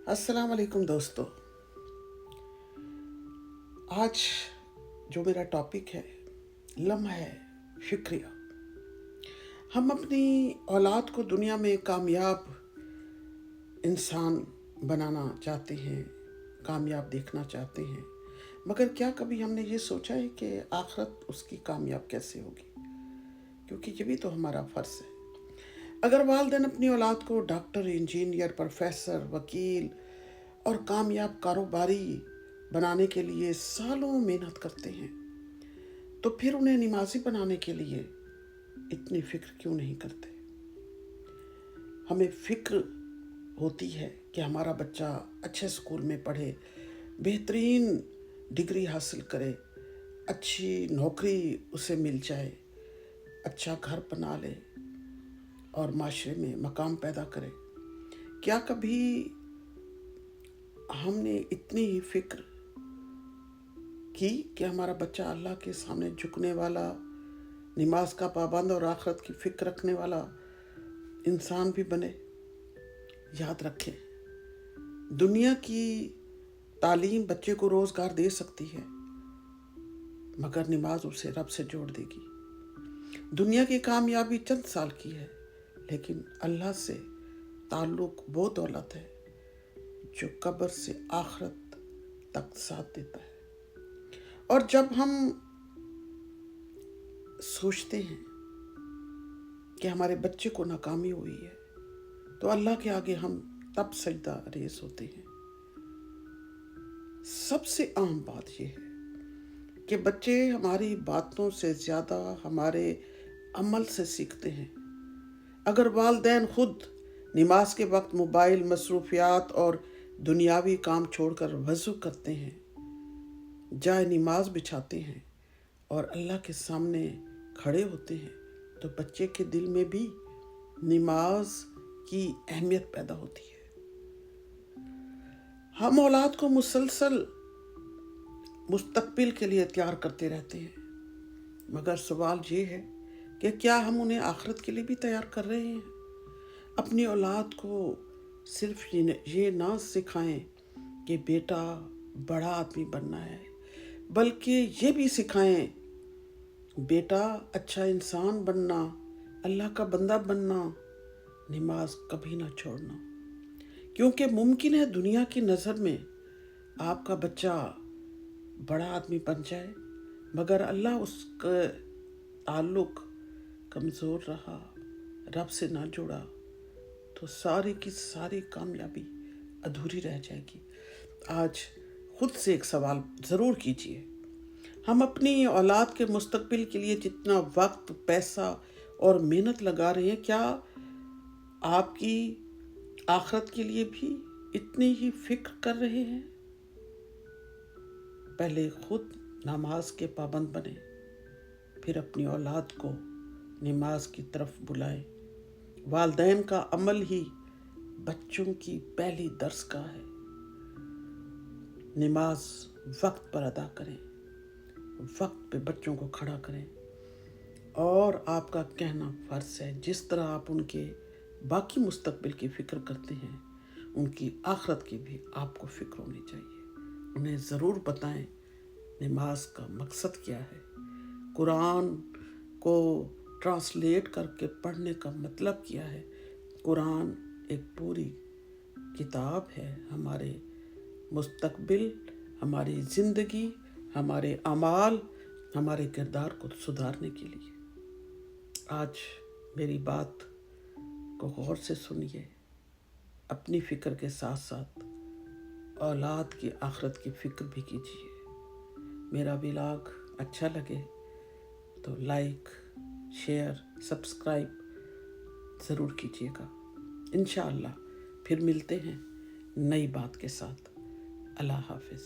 السلام علیکم دوستو. آج جو میرا ٹاپک ہے لمحہ فکریہ. ہم اپنی اولاد کو دنیا میں کامیاب انسان بنانا چاہتے ہیں، کامیاب دیکھنا چاہتے ہیں، مگر کیا کبھی ہم نے یہ سوچا ہے کہ آخرت اس کی کامیاب کیسے ہوگی؟ کیونکہ یہ بھی تو ہمارا فرض ہے. اگر والدین اپنی اولاد کو ڈاکٹر، انجینئر، پروفیسر، وکیل اور کامیاب کاروباری بنانے کے لیے سالوں محنت کرتے ہیں تو پھر انہیں نمازی بنانے کے لیے اتنی فکر کیوں نہیں کرتے؟ ہمیں فکر ہوتی ہے کہ ہمارا بچہ اچھے اسکول میں پڑھے، بہترین ڈگری حاصل کرے، اچھی نوکری اسے مل جائے، اچھا گھر بنا لے اور معاشرے میں مقام پیدا کرے. کیا کبھی ہم نے اتنی ہی فکر کی کہ ہمارا بچہ اللہ کے سامنے جھکنے والا، نماز کا پابند اور آخرت کی فکر رکھنے والا انسان بھی بنے؟ یاد رکھیں، دنیا کی تعلیم بچے کو روزگار دے سکتی ہے مگر نماز اسے رب سے جوڑ دے گی. دنیا کی کامیابی چند سال کی ہے لیکن اللہ سے تعلق وہ دولت ہے جو قبر سے آخرت تک ساتھ دیتا ہے. اور جب ہم سوچتے ہیں کہ ہمارے بچے کو ناکامی ہوئی ہے تو اللہ کے آگے ہم تب سجدہ ریز ہوتے ہیں. سب سے عام بات یہ ہے کہ بچے ہماری باتوں سے زیادہ ہمارے عمل سے سیکھتے ہیں. اگر والدین خود نماز کے وقت موبائل، مصروفیات اور دنیاوی کام چھوڑ کر وضو کرتے ہیں، جائے نماز بچھاتے ہیں اور اللہ کے سامنے کھڑے ہوتے ہیں تو بچے کے دل میں بھی نماز کی اہمیت پیدا ہوتی ہے. ہم اولاد کو مسلسل مستقبل کے لیے تیار کرتے رہتے ہیں مگر سوال یہ ہے کہ کیا ہم انہیں آخرت کے لیے بھی تیار کر رہے ہیں؟ اپنی اولاد کو صرف یہ نہ سکھائیں کہ بیٹا بڑا آدمی بننا ہے، بلکہ یہ بھی سکھائیں بیٹا اچھا انسان بننا، اللہ کا بندہ بننا، نماز کبھی نہ چھوڑنا. کیونکہ ممکن ہے دنیا کی نظر میں آپ کا بچہ بڑا آدمی بن جائے مگر اللہ اس کا تعلق کمزور رہا، رب سے نہ جڑا تو ساری کی ساری کامیابی ادھوری رہ جائے گی. آج خود سے ایک سوال ضرور کیجیے، ہم اپنی اولاد کے مستقبل کے لیے جتنا وقت، پیسہ اور محنت لگا رہے ہیں، کیا آپ کی آخرت کے لیے بھی اتنی ہی فکر کر رہے ہیں؟ پہلے خود نماز کے پابند بنیں، پھر اپنی اولاد کو نماز کی طرف بلائیں. والدین کا عمل ہی بچوں کی پہلی درسگاہ ہے. نماز وقت پر ادا کریں، وقت پہ بچوں کو کھڑا کریں اور آپ کا کہنا فرض ہے جس طرح آپ ان کے باقی مستقبل کی فکر کرتے ہیں ان کی آخرت کی بھی آپ کو فکر ہونی چاہیے. انہیں ضرور بتائیں نماز کا مقصد کیا ہے، قرآن کو ٹرانسلیٹ کر کے پڑھنے کا مطلب کیا ہے. قرآن ایک پوری کتاب ہے ہمارے مستقبل، ہماری زندگی، ہمارے اعمال، ہمارے کردار کو سدھارنے کے لیے. آج میری بات کو غور سے سنیے، اپنی فکر کے ساتھ ساتھ اولاد کی آخرت کی فکر بھی کیجیے. میرا ولاگ اچھا لگے تو لائک، شیئر، سبسکرائب ضرور کیجیے گا. انشاءاللہ پھر ملتے ہیں نئی بات کے ساتھ. اللہ حافظ.